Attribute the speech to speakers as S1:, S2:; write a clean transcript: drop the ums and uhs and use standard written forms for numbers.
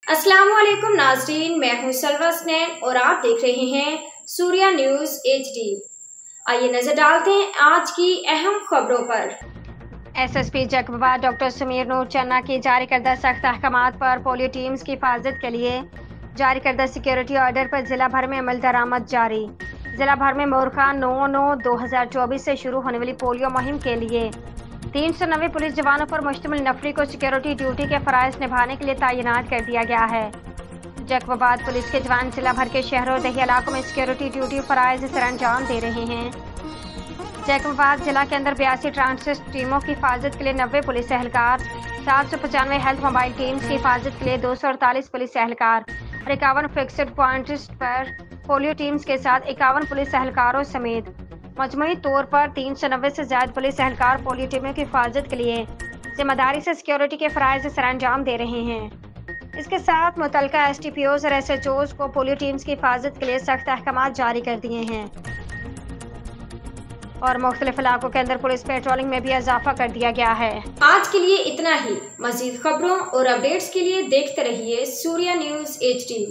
S1: अस्सलाम वालेकुम नाज़रीन, मैं हूं सलवा स्नैन और आप देख रहे हैं सूर्या न्यूज़ HD। आइए नजर डालते हैं आज की अहम खबरों पर।
S2: SSP जकबाबाद डॉक्टर समीर नूर चन्ना की जारी करदा सख्त अहकामात पर पोलियो टीम्स की हिफाजत के लिए जारी करदा सिक्योरिटी ऑर्डर पर जिला भर में अमल दरामद जारी। जिला भर में मोरखा 9/9/2024 से शुरू होने वाली पोलियो मुहिम के लिए 390 पुलिस जवानों पर मुश्तमिल नफरी को सिक्योरिटी ड्यूटी के फ़राइज़ निभाने के लिए तैनात कर दिया गया है। जकबाबाद पुलिस के जवान जिला भर के शहरों और दही इलाकों में सिक्योरिटी ड्यूटी फ़राइज़ सर अंजाम दे रहे हैं। जकबाबाद जिला के अंदर 82 ट्रांसिट टीमों की हिफाजत के लिए 90 पुलिस एहलकार, 795 हेल्थ मोबाइल टीम्स की हिफाजत के लिए 248 पुलिस एहलकार और 51 फिक्स्ड पॉइंट्स पर पोलियो टीम्स के साथ 51 पुलिस एहलकारों समेत मजमूई तौर पर 390 से ज्यादा पुलिस एहलकार पोलियो टीमों की हिफाजत के लिए जिम्मेदारी से सिक्योरिटी के फ़राइज़ सर अंजाम दे रहे हैं। इसके साथ मुतल्लिका STPOs और SHOs को पोलियो टीम्स की हिफाजत के लिए सख्त अहकामात जारी कर दिए हैं और मुख्तलिफ इलाकों के अंदर पुलिस पेट्रोलिंग में भी इजाफा कर दिया गया है।
S1: आज के लिए इतना ही। मजीद खबरों और अपडेट्स के लिए देखते रहिए सूर्या न्यूज़ HD।